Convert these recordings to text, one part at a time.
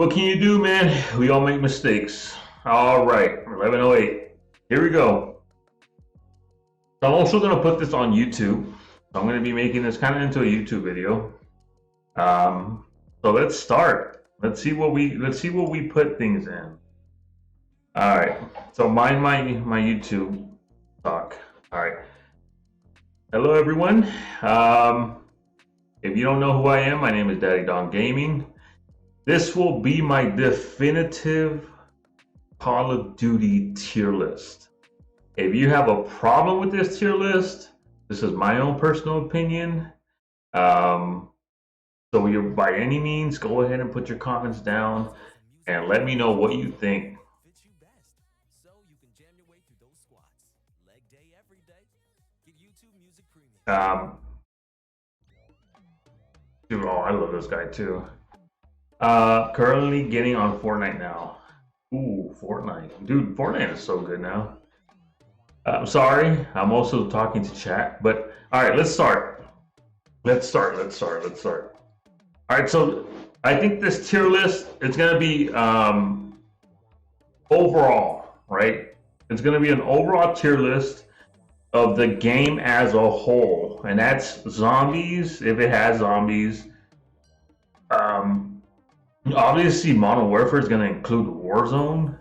What can you do, man? We all make mistakes. All right, 11:08. Here we go. So I'm also gonna put this on YouTube. So I'm gonna be making this kind of into a YouTube video. So let's start. Let's see what we put things in. All right. So mind my YouTube talk. All right. Hello everyone. If you don't know who I am, my name is Daddy Don Gaming. This will be my definitive Call of Duty tier list. If you have a problem with this tier list, this is my own personal opinion. So you're by any means, go ahead and put your comments down and let me know what you think. Um, Dude, oh, I love this guy too. Currently getting on Fortnite now. Ooh, Fortnite. Dude, Fortnite is so good now. I'm sorry, I'm also talking to chat, but all right, let's start. Let's start. All right, so I think this tier list is gonna be overall, right? It's gonna be an overall tier list of the game as a whole, and that's zombies, if it has zombies. Um, Obviously, Modern Warfare is going to include Warzone.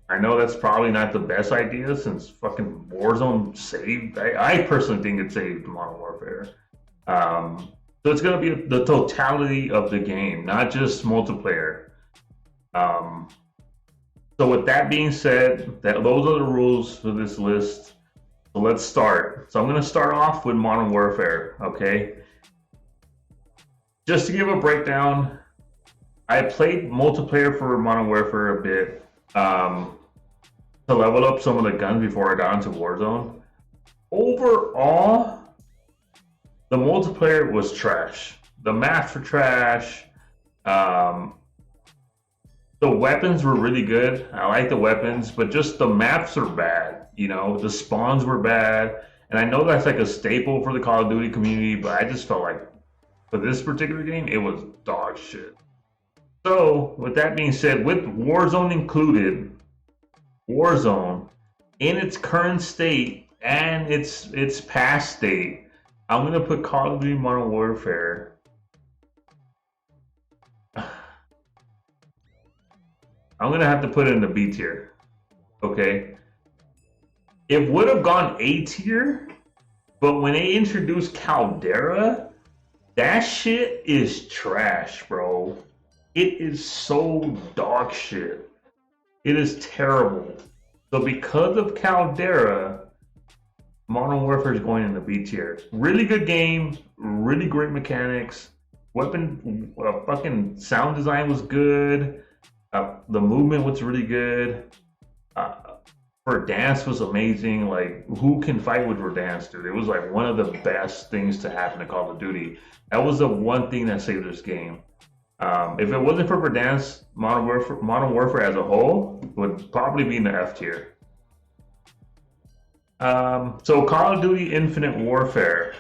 I know that's probably not the best idea since fucking Warzone saved. I personally think it saved Modern Warfare. So it's going to be the totality of the game, not just multiplayer. So with that being said, those are the rules for this list. So let's start. So I'm going to start off with Modern Warfare, okay? Just to give a breakdown, I played multiplayer for Modern Warfare a bit to level up some of the guns before I got into Warzone. Overall, the multiplayer was trash. The maps were trash. The weapons were really good. I like the weapons, but just the maps are bad. You know, the spawns were bad. And I know that's like a staple for the Call of Duty community, but I just felt like for this particular game, it was dog shit. So, with that being said, with Warzone included, Warzone in its current state and its past state, I'm gonna put Call of Duty Modern Warfare. I'm gonna have to put it in the B tier. Okay. It would have gone A tier, but when they introduced Caldera, that shit is trash, bro. It is so dog shit. It is terrible. So because of Caldera, Modern Warfare is going in the B tier. Really good game, really great mechanics. Fucking sound design was good. The movement was really good. Verdansk was amazing. Like, who can fight with Verdansk, dude? It was like one of the best things to happen to Call of Duty. That was the one thing that saved this game. If it wasn't for Verdansk, Modern Warfare as a whole would probably be in the F tier. So Call of Duty Infinite Warfare.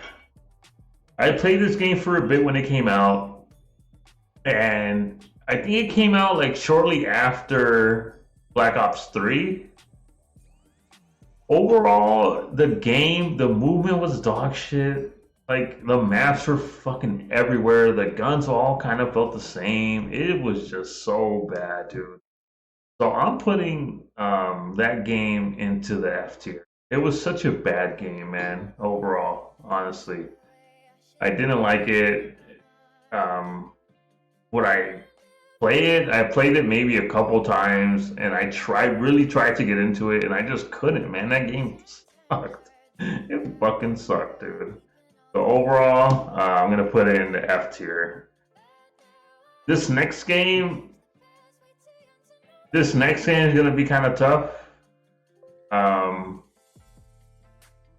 I played this game for a bit when it came out, and I think it came out like shortly after Black Ops 3. Overall, the game, the movement was dog shit. Like, the maps were fucking everywhere. The guns all kind of felt the same. It was just so bad, dude. So I'm putting that game into the F tier. It was such a bad game, man, overall, honestly. I didn't like it. Would I play it? I played it maybe a couple times, and I really tried to get into it, and I just couldn't, man. That game sucked. It fucking sucked, dude. So overall, I'm gonna put it in the F tier. This next game is gonna be kind of tough.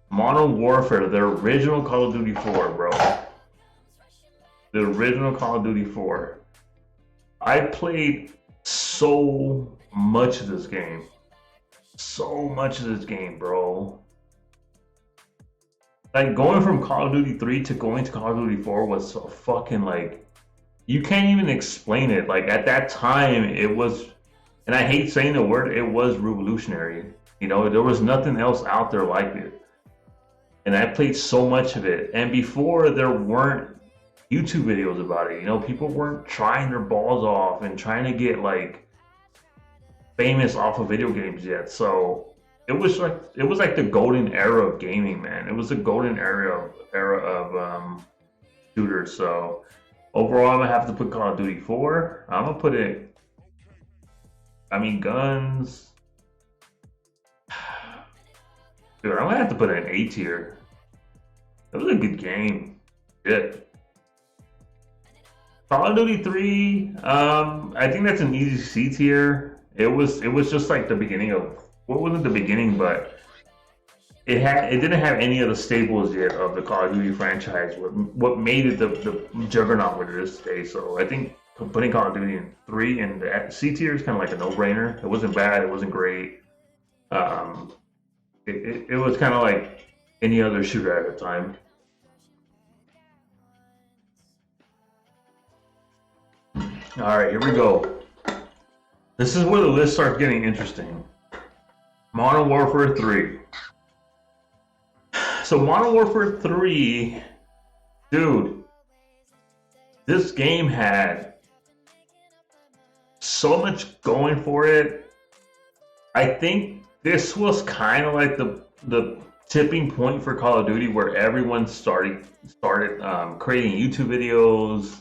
Modern Warfare, the original Call of Duty 4, bro. The original Call of Duty 4. I played so much of this game. So much of this game, bro. Like, going from Call of Duty 3 to going to Call of Duty 4 was so fucking like you can't even explain it. Like at that time, it was, and I hate saying the word, it was revolutionary. You know, there was nothing else out there like it. And I played so much of it. And before, there weren't YouTube videos about it. You know, people weren't trying their balls off and trying to get like famous off of video games yet. So it was like the golden era of gaming, man. It was the golden era of shooters. So overall, I'm gonna have to put Call of Duty 4. I'm gonna put it. I mean, guns. Dude, I'm gonna have to put it in A tier. It was a good game. Shit. Call of Duty 3. I think that's an easy C tier. It was just like the beginning of, what wasn't the beginning, but it didn't have any of the staples yet of the Call of Duty franchise. What made it the juggernaut what it is today. So I think putting Call of Duty in 3 and the C tier is kind of like a no brainer. It wasn't bad. It wasn't great. Um, it was kind of like any other shooter at the time. All right, here we go. This is where the list starts getting interesting. Modern Warfare 3. So Modern Warfare 3, dude, this game had so much going for it. I think this was kind of like the tipping point for Call of Duty, where everyone started creating YouTube videos.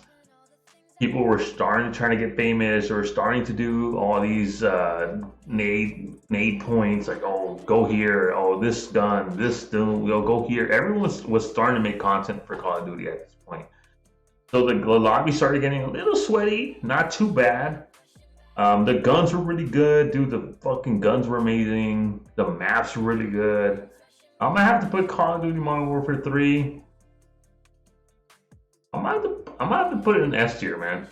People were starting to try to get famous, or starting to do all these nade points, like, oh, go here, oh, this gun, this gun, we'll go here. Everyone was starting to make content for Call of Duty at this point. So the lobby started getting a little sweaty, not too bad. The guns were really good, dude. The fucking guns were amazing. The maps were really good. I'm gonna have to put Call of Duty Modern Warfare 3. I'm gonna have to put it in S tier, man.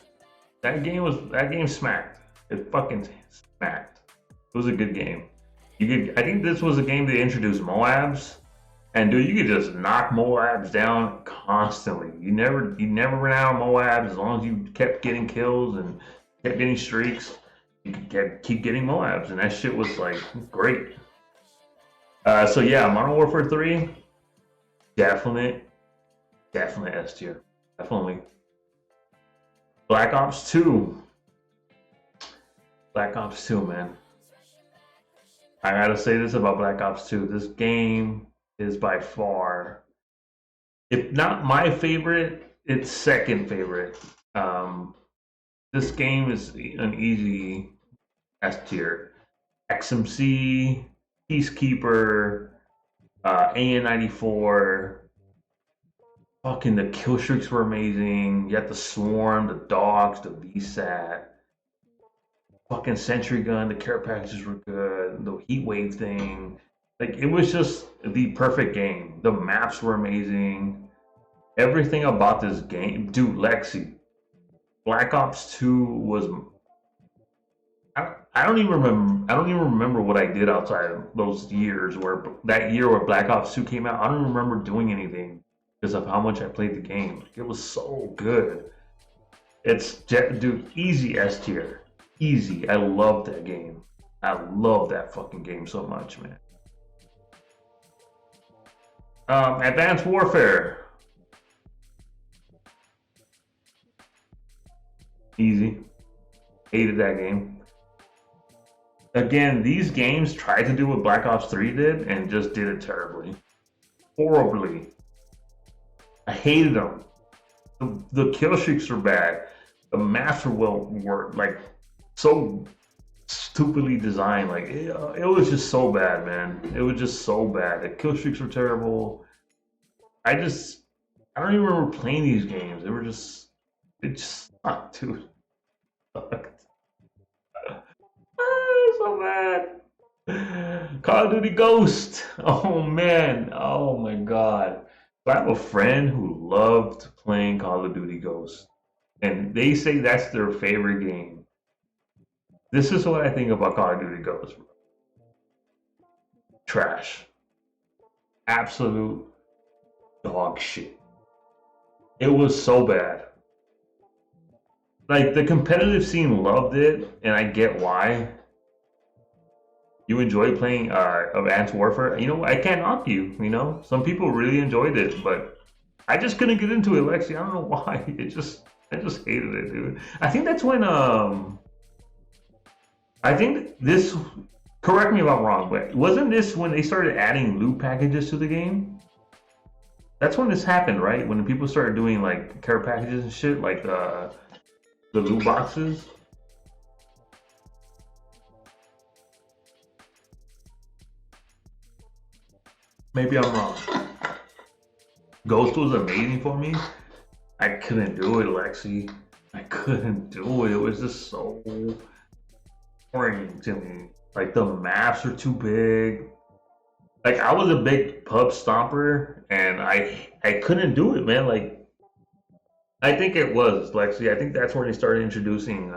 That game smacked. It fucking smacked. It was a good game. I think this was a game that introduced Moabs, and dude, you could just knock Moabs down constantly. You never ran out of Moabs as long as you kept getting kills and kept getting streaks. You could keep getting Moabs, and that shit was like great. So yeah, Modern Warfare 3, definitely S tier. Definitely. Black Ops 2. Black Ops 2, man. I gotta say this about Black Ops 2. This game is by far, if not my favorite, it's second favorite. Um, this game is an easy S tier. XMC, Peacekeeper, AN-94. Fucking the kill streaks were amazing. You had the Swarm, the Dogs, the VSAT. Fucking Sentry Gun, the care packages were good. The Heat Wave thing. Like, it was just the perfect game. The maps were amazing. Everything about this game. Dude, Lexi. Black Ops 2 was. I don't even remember. I don't even remember what I did outside of those years. Where that year where Black Ops 2 came out, I don't remember doing anything because of how much I played the game. It was so good. Dude, easy S tier. Easy. I love that game. I love that fucking game so much, man. Advanced Warfare. Easy. Hated that game. Again, these games tried to do what Black Ops 3 did and just did it terribly. Horribly. I hated them. The kill streaks were bad. The maps were like so stupidly designed. Like it was just so bad, man. It was just so bad. The kill streaks were terrible. I don't even remember playing these games. It just sucked, dude. So bad. Call of Duty Ghost. Oh man. Oh my god. I have a friend who loved playing Call of Duty Ghost, and they say that's their favorite game. This is what I think about Call of Duty Ghost. Trash. Absolute dog shit. It was so bad. Like the competitive scene loved it, and I get why. You enjoy playing Advanced Warfare. You know, I can't knock you. You know, some people really enjoyed it, but I just couldn't get into it, Lexi. I don't know why. I just hated it, dude. I think that's when I think this. Correct me if I'm wrong, but wasn't this when they started adding loot packages to the game? That's when this happened, right? When people started doing like care packages and shit, like the loot boxes. Maybe I'm wrong. Ghost was amazing for me. I couldn't do it, Lexi. I couldn't do it. It was just so boring to me. Like the maps are too big. Like I was a big pub stomper, and I couldn't do it, man. Like I think it was Lexi. I think that's when they started introducing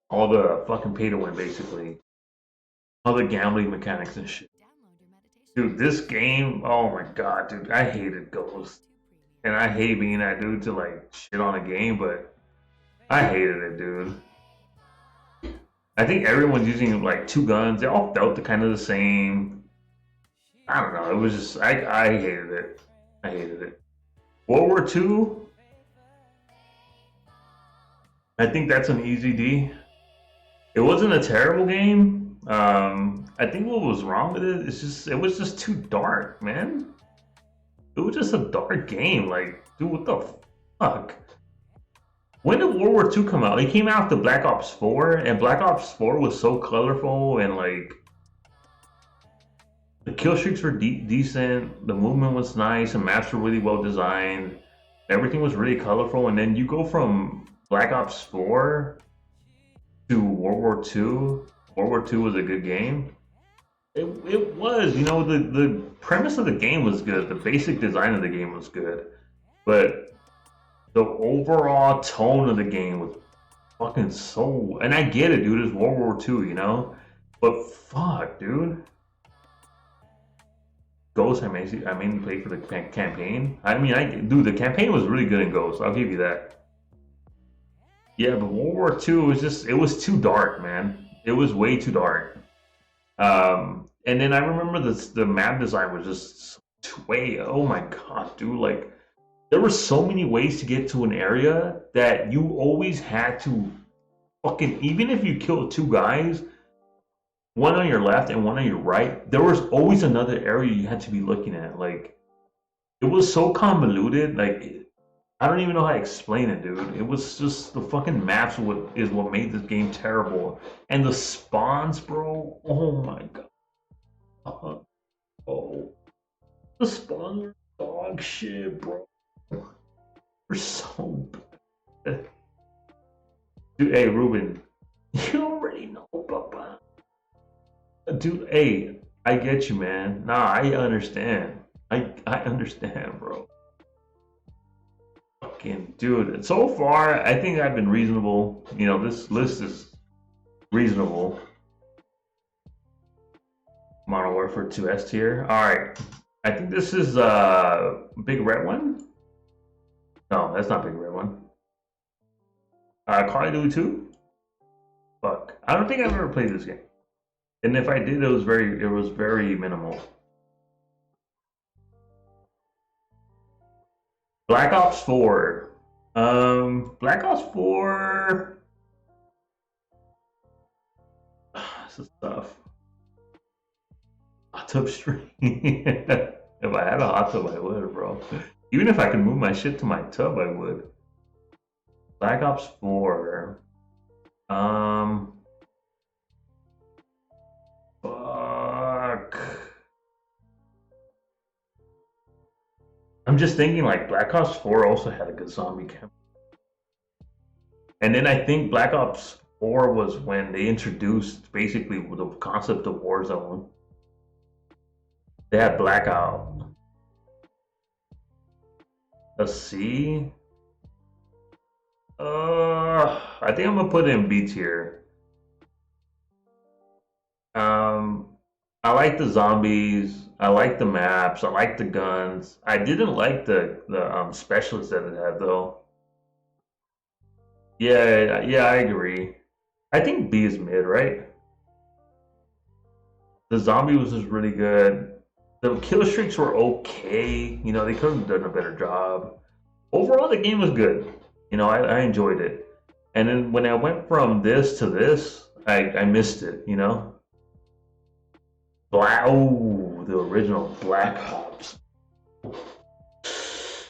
all the fucking pay to win, basically, all the gambling mechanics and shit. Dude, this game, oh my god, dude, I hated Ghost, and I hate being that dude to like shit on a game, but I hated it, dude. I think everyone's using like two guns. They all felt kind of the same. I don't know. It was just I hated it. I hated it. World War II. I think that's an easy D. It wasn't a terrible game. I think what was wrong with it is just it was just too dark, man. It was just a dark game. Like, dude, what the fuck? When did World War II come out? It came out after Black Ops 4, and Black Ops 4 was so colorful and like the kill streaks were decent. The movement was nice. The maps were really well designed. Everything was really colorful. And then you go from Black Ops 4 to World War II. World War II was a good game. It was, you know, the premise of the game was good. The basic design of the game was good. But the overall tone of the game was fucking so. And I get it, dude. It's World War II, you know? But fuck, dude. Ghost, I mainly played for the campaign. I mean, dude, the campaign was really good in Ghost. I'll give you that. Yeah, but World War II was just, it was too dark, man. It was way too dark. And then I remember the map design was just way, oh my god, dude, like there were so many ways to get to an area that you always had to fucking, even if you killed two guys, one on your left and one on your right, there was always another area you had to be looking at. Like it was so convoluted. Like I don't even know how to explain it, dude. It was just the fucking maps is what made this game terrible, and the spawns, bro. Oh my god. Oh, the spawns are dog shit, bro. They're so bad. Dude, hey Ruben, you already know, Papa. Dude, hey, I get you, man. Nah, I understand. I understand, bro. Fucking dude. So far, I think I've been reasonable. You know, this list is reasonable. Modern Warfare 2 S tier. Alright. I think this is big red one. No, that's not big red one. Call of Duty 2? Fuck. I don't think I've ever played this game. And if I did, it was very minimal. Black Ops 4. Black Ops 4. This is tough. Hot tub stream. If I had a hot tub, I would, bro. Even if I could move my shit to my tub, I would. Black Ops 4. Fuck. I'm just thinking like Black Ops 4 also had a good zombie camp. And then I think Black Ops 4 was when they introduced basically the concept of Warzone. They had Blackout. Let's see. I think I'm gonna put it in B tier. I like the zombies. I like the maps. I like the guns. I didn't like the specialists that it had though. Yeah, yeah, I agree. I think B is mid, right? The zombie was just really good. The kill streaks were okay. You know, they could have done a better job. Overall, the game was good. You know, I enjoyed it. And then when I went from this to this, I missed it. You know, the original Black Ops.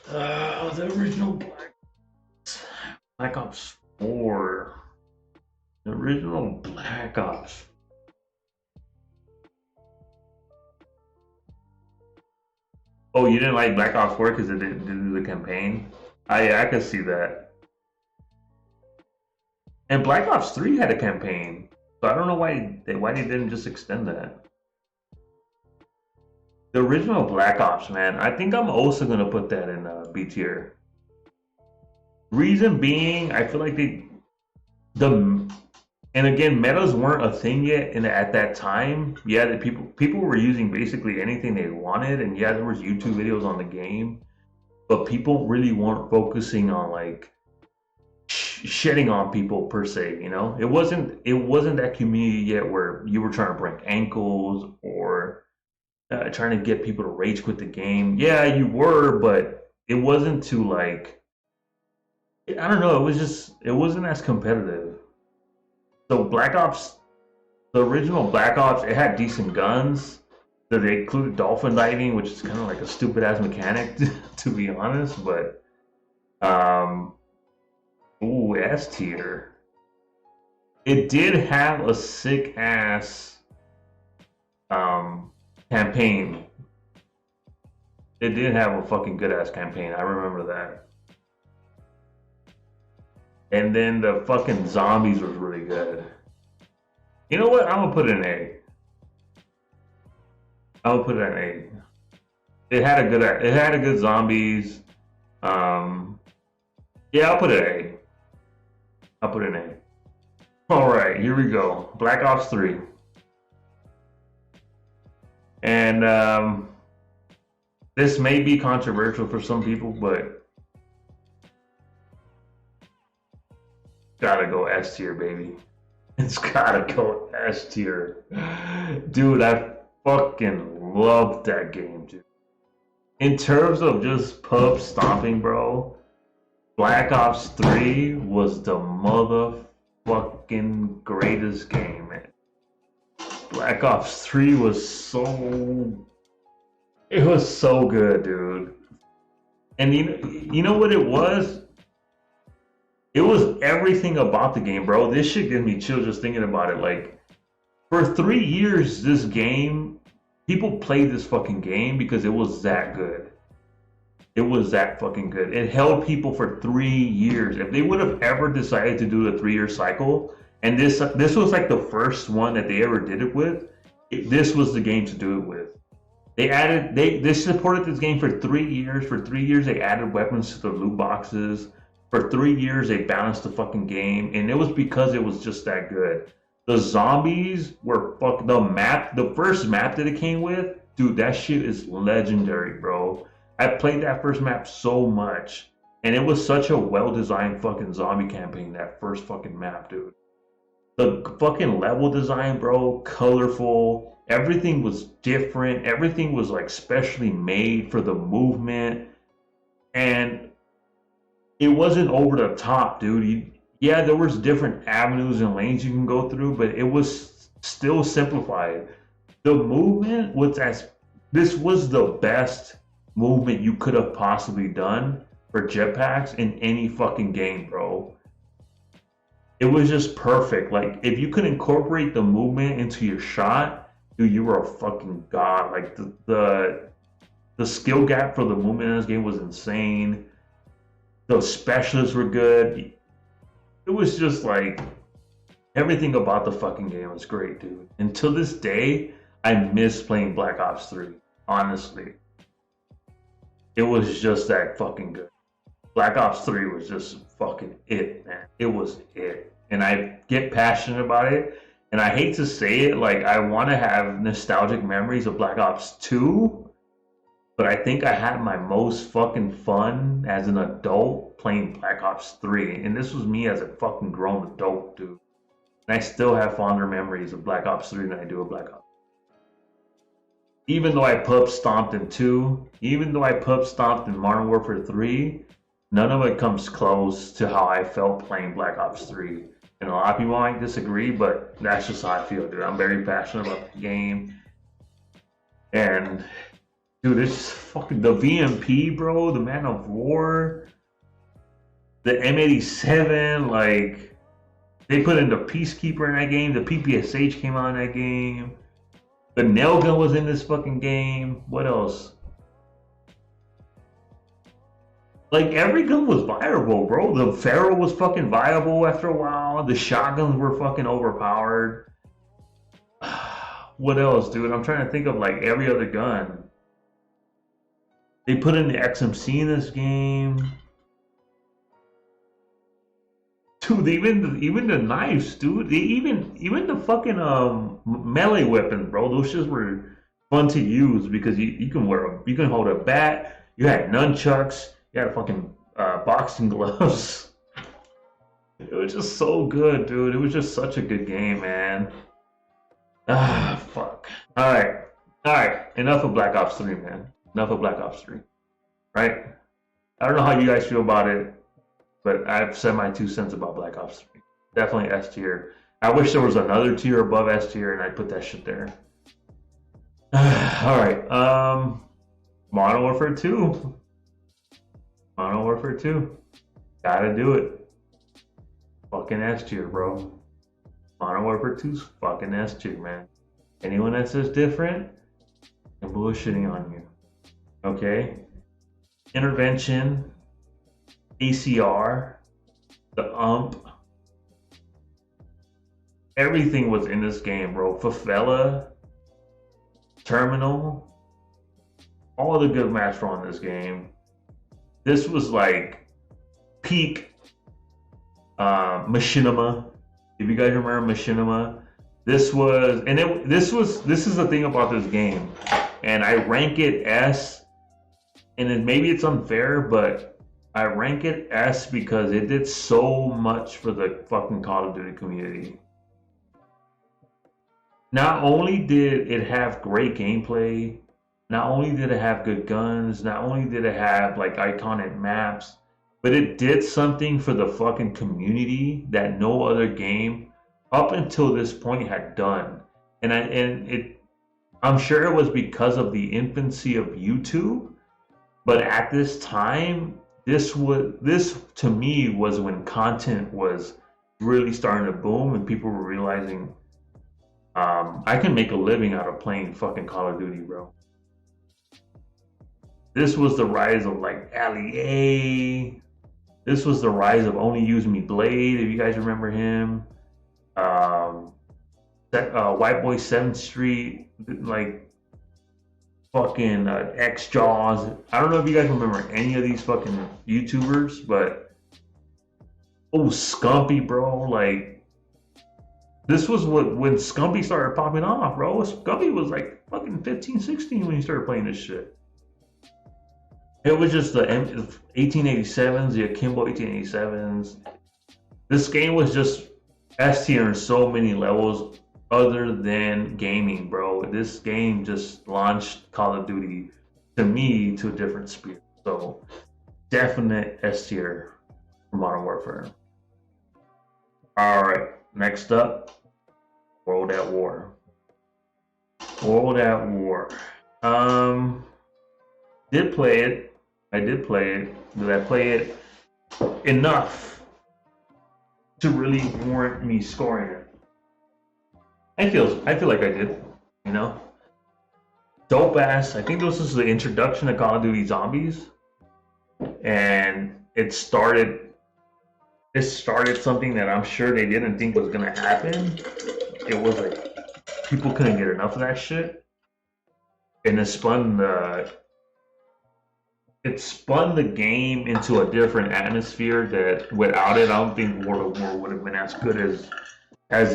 The original Black Ops 4. The original Black Ops. Oh, you didn't like Black Ops 4 because it didn't do the campaign? I could see that. And Black Ops 3 had a campaign. So I don't know why they didn't just extend that. The original Black Ops, man. I think I'm also gonna put that in B tier. Reason being, I feel like the and again, metas weren't a thing yet at that time. Yeah, the people were using basically anything they wanted, and yeah, there was YouTube videos on the game, but people really weren't focusing on like shedding on people per se. You know, it wasn't that community yet where you were trying to break ankles or trying to get people to rage quit the game. Yeah, you were, but it wasn't to like I don't know. It wasn't as competitive. So Black Ops, the original Black Ops, it had decent guns. So they included dolphin diving, which is kind of like a stupid ass mechanic, to be honest. But um, ooh, S tier. It did have a sick ass um campaign. It did have a fucking good ass campaign. I remember that. And then the fucking zombies was really good. You know what? I'm gonna put it in A. I'm gonna put it in A. It had a good zombies. Um, yeah, I'll put it A. I'll put it in A. All right, here we go. Black Ops 3. And this may be controversial for some people, but gotta go S tier, baby. It's gotta go S tier. Dude, I fucking loved that game, dude. In terms of just pub stomping, bro, Black Ops 3 was the motherfucking greatest game, man. Black Ops 3 was it was so good, dude. And you know what it was? It was everything about the game, bro. This shit gives me chills just thinking about it. Like, for 3 years, this game, people played this fucking game because it was that good. It was that fucking good. It held people for 3 years. If they would have ever decided to do a 3 year cycle, and this was like the first one that they ever did it with, this was the game to do it with. They supported this game for 3 years. For 3 years, they added weapons to the loot boxes. For 3 years, they balanced the fucking game, and it was because it was just that good. The zombies were the first map that it came with, dude. That shit is legendary, bro. I played that first map so much, and it was such a well-designed fucking zombie campaign. That first fucking map, dude. The fucking level design, bro, colorful. Everything was different. Everything was like specially made for the movement, and it wasn't over the top, dude. Yeah, there was different avenues and lanes you can go through, but it was still simplified. The movement was as this was the best movement you could have possibly done for jetpacks in any fucking game, bro. It was just perfect. Like if you could incorporate the movement into your shot, dude, you were a fucking god. Like the skill gap for the movement in this game was insane. The specialists were good. It was just like everything about the fucking game was great, dude. And to this day, I miss playing Black Ops 3. Honestly, it was just that fucking good. Black Ops 3 was just fucking it, man. It was it. And I get passionate about it. And I hate to say it, like I want to have nostalgic memories of Black Ops 2, But I think I had my most fucking fun as an adult playing Black Ops 3. And this was me as a fucking grown adult, dude. And I still have fonder memories of Black Ops 3 than I do of Black Ops. Even though I pub stomped in 2, even though I pub stomped in Modern Warfare 3, none of it comes close to how I felt playing Black Ops 3. And a lot of people might disagree, but that's just how I feel, dude. I'm very passionate about the game. And dude, this fucking the VMP, bro, the Man of War, the M87, like they put in the Peacekeeper in that game. The PPSH came out in that game. The nail gun was in this fucking game. What else? Like every gun was viable, bro. The Pharaoh was fucking viable after a while. The shotguns were fucking overpowered. What else, dude? I'm trying to think of like every other gun. They put in the XMC in this game. Dude, even the knives, dude. They even the fucking melee weapons, bro. Those just were fun to use because you can you can hold a bat. You had nunchucks. You had fucking boxing gloves. It was just so good, dude. It was just such a good game, man. Ah, fuck. All right. Enough of Black Ops 3, man. Enough of Black Ops 3. Right? I don't know how you guys feel about it, but I've said my 2 cents about Black Ops 3. Definitely S tier. I wish there was another tier above S tier, and I'd put that shit there. All right. Modern Warfare 2. Modern Warfare 2. Gotta do it. Fucking S tier, bro. Modern Warfare 2's fucking S tier, man. Anyone that says different, they're bullshitting on you. Okay? Intervention, ACR, the UMP, everything was in this game, bro. Favela, Terminal, all the good maps were on this game. This was like peak Machinima. If you guys remember Machinima, this is the thing about this game, and I rank it S. And maybe it's unfair, but I rank it S because it did so much for the fucking Call of Duty community. Not only did it have great gameplay, not only did it have good guns, not only did it have like iconic maps, but it did something for the fucking community that no other game up until this point had done. I'm sure it was because of the infancy of YouTube. But at this time, this to me was when content was really starting to boom and people were realizing I can make a living out of playing fucking Call of Duty, bro. This was the rise of like Ali A. This was the rise of Only Use Me Blade, if you guys remember him. White Boy 7th Street, like fucking X Jaws. I don't know if you guys remember any of these fucking YouTubers, but Scumpy, bro. Like this was when Scumpy started popping off, bro. Scumpy was like fucking 15, 16 when he started playing this shit. It was just the 1887s, the Akimbo 1887s. This game was just S tier in so many levels other than gaming, bro. This game just launched Call of Duty to me to a different sphere. So definite S tier for Modern Warfare. All right, next up, World at War. World at War. Did play it. I did play it. Did I play it enough to really warrant me scoring it? I feel like I did, you know. Dope ass. I think this was the introduction to Call of Duty Zombies, and it started something that I'm sure they didn't think was gonna happen. It was like people couldn't get enough of that shit, and it spun the game into a different atmosphere that without it, I don't think World of War would have been as good as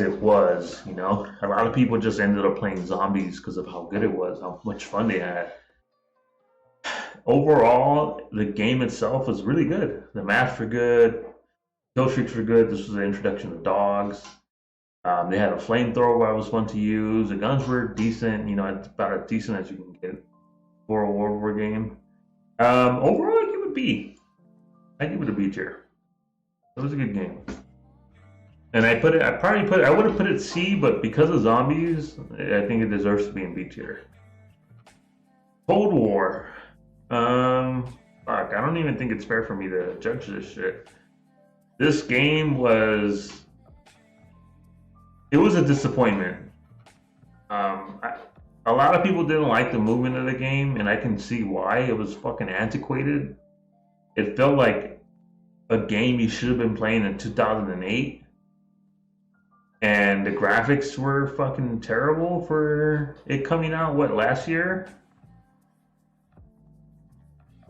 it was, you know. A lot of people just ended up playing Zombies because of how good it was, how much fun they had. overall, the game itself was really good. The maps were good, kill streaks were good. This was the introduction of dogs. They had a flamethrower that was fun to use. The guns were decent. You know, it's about as decent as you can get for a World War game. Overall, I give it a B. I give it a B tier. It was a good game. And I put it. I would have put it C, but because of zombies, I think it deserves to be in B tier. Cold War. Fuck. I don't even think it's fair for me to judge this shit. This game was. It was a disappointment. A lot of people didn't like the movement of the game, and I can see why. It was fucking antiquated. It felt like a game you should have been playing in 2008. And the graphics were fucking terrible for it coming out, what, last year?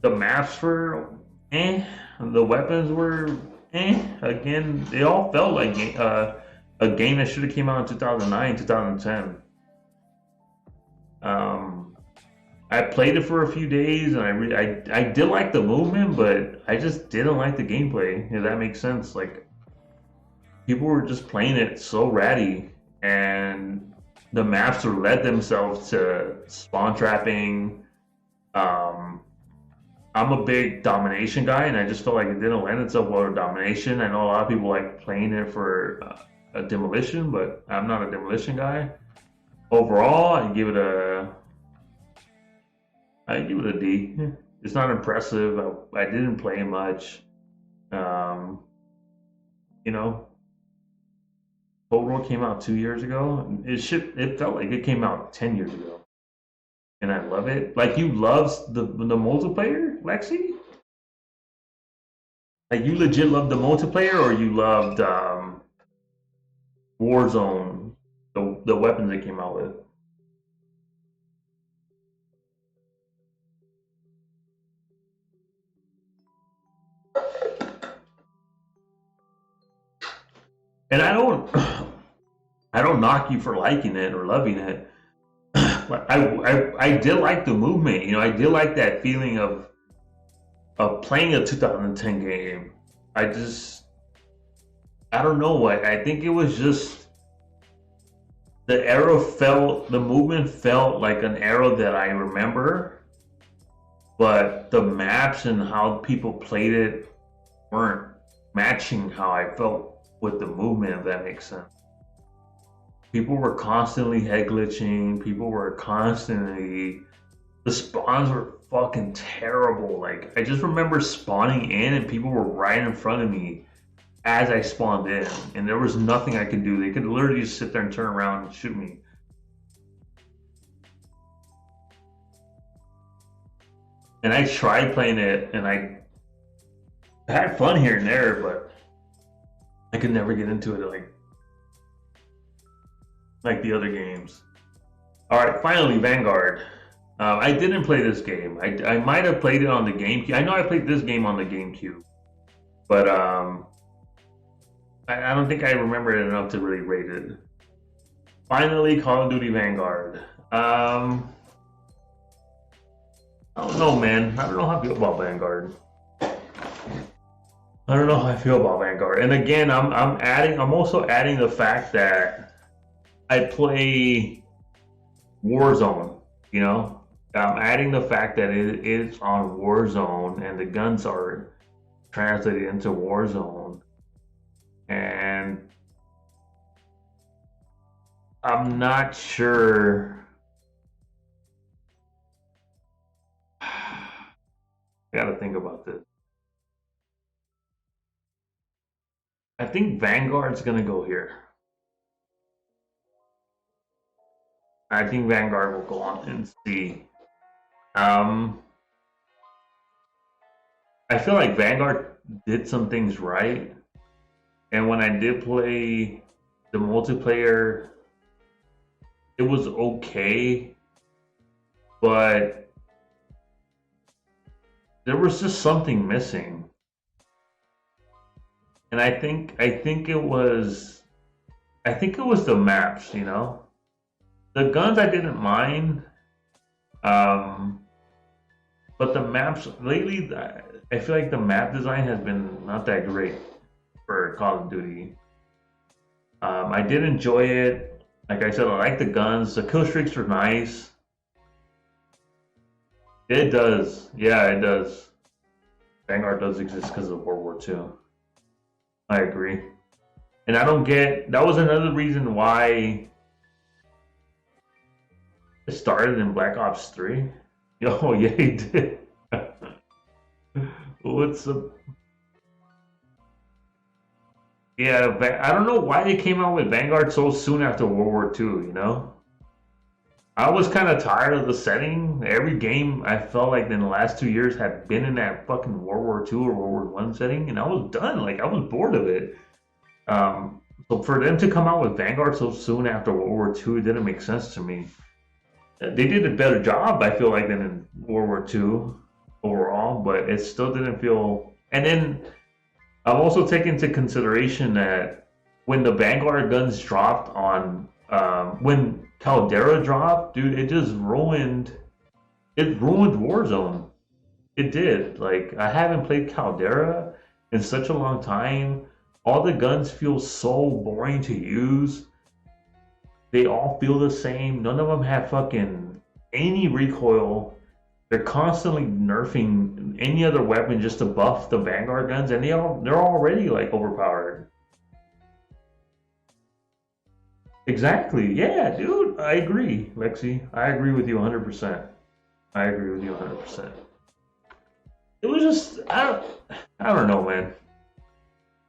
The maps were eh. The weapons were eh. Again, they all felt like a game that should have came out in 2009, 2010. I played it for a few days, and I did like the movement, but I just didn't like the gameplay. If that makes sense, like people were just playing it so ratty, and the maps were led themselves to spawn trapping. I'm a big domination guy, and I just felt like it didn't lend itself well to domination. I know a lot of people like playing it for a demolition, but I'm not a demolition guy. Overall, I give it a D. It's not impressive. I didn't play much. You know, Cold War came out 2 years ago. It felt like it came out 10 years ago, and I love it. Like you love the multiplayer, Lexi? Like you legit loved the multiplayer, or you loved Warzone, the weapons they came out with? And I don't knock you for liking it or loving it. Like I did like the movement. You know, I did like that feeling of playing a 2010 game. I don't know. I think it was just the movement felt like an era that I remember, but the maps and how people played it weren't matching how I felt with the movement, if that makes sense. People were constantly head glitching. People were constantly. The spawns were fucking terrible. Like, I just remember spawning in and people were right in front of me as I spawned in. And there was nothing I could do. They could literally just sit there and turn around and shoot me. And I tried playing it and I had fun here and there, but I could never get into it like the other games. All right, finally, Vanguard. I didn't play this game. I might have played it on the GameCube. I know I played this game on the GameCube, but I don't think I remember it enough to really rate it. Finally, Call of Duty Vanguard. I don't know, man. I don't know how I feel about Vanguard. I don't know how I feel about Vanguard. And again, I'm also adding the fact that I play Warzone, you know? I'm adding the fact that it is on Warzone and the guns are translated into Warzone. And I'm not sure. I gotta think about this. I think Vanguard's gonna go here. I think Vanguard will go on and see. Um, I feel like Vanguard did some things right, and when I did play the multiplayer, it was okay, but there was just something missing. And I think it was the maps, you know. The guns I didn't mind. Um, But the maps lately, I feel like the map design has been not that great for Call of Duty. I did enjoy it. Like I said, I like the guns. The kill streaks are nice. It does. Yeah, it does. Vanguard does exist because of World War II. I agree. And I don't get that was another reason why it started in Black Ops 3. Oh yeah, he did. What's the yeah, I don't know why they came out with Vanguard so soon after World War II, you know? I was kind of tired of the setting. Every game I felt like in the last 2 years had been in that fucking World War II or World War One setting, and I was done. Like I was bored of it. So for them to come out with Vanguard so soon after World War II, it didn't make sense to me. They did a better job, I feel like, than in World War II overall, but it still didn't feel. And then I'm also taking into consideration that when the Vanguard guns dropped on, when Caldera dropped, dude, it ruined Warzone. It did. Like, I haven't played Caldera in such a long time. All the guns feel so boring to use. They all feel the same. None of them have fucking any recoil. They're constantly nerfing any other weapon just to buff the Vanguard guns, and they're already like overpowered. Exactly. Yeah, dude. I agree, Lexi. I agree with you 100%. I agree with you 100%. It was just I don't know, man.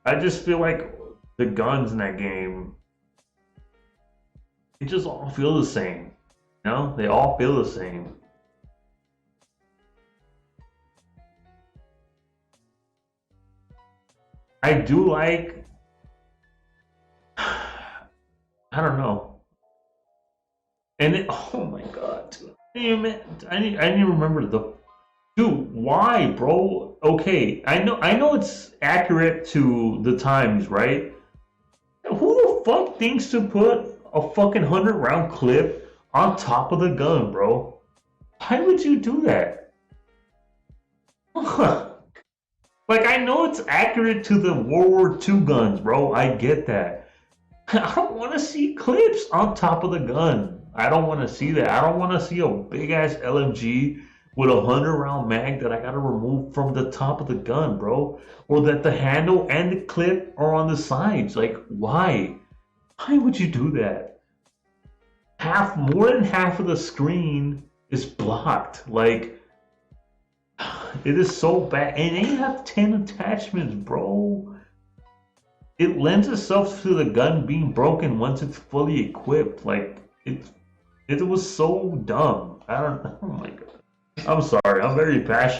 I just feel like the guns in that game, they just all feel the same. You know, they all feel the same. I do like, I don't know, and oh my god, dude. I didn't remember the dude. Why, bro? Okay, I know it's accurate to the times, right? Who the fuck thinks to put a fucking 100 round clip on top of the gun, bro? Why would you do that? Like, I know it's accurate to the World War II guns, bro. I get that. I don't want to see clips on top of the gun. I don't want to see that. I don't want to see a big ass LMG with a 100 round mag that I gotta remove from the top of the gun, bro. Or that the handle and the clip are on the sides. Like, why? Why would you do that? More than half of the screen is blocked. Like, it is so bad. And they have 10 attachments, bro. It lends itself to the gun being broken once it's fully equipped. Like, it was so dumb. I don't. Oh my god. I'm sorry. I'm very passionate.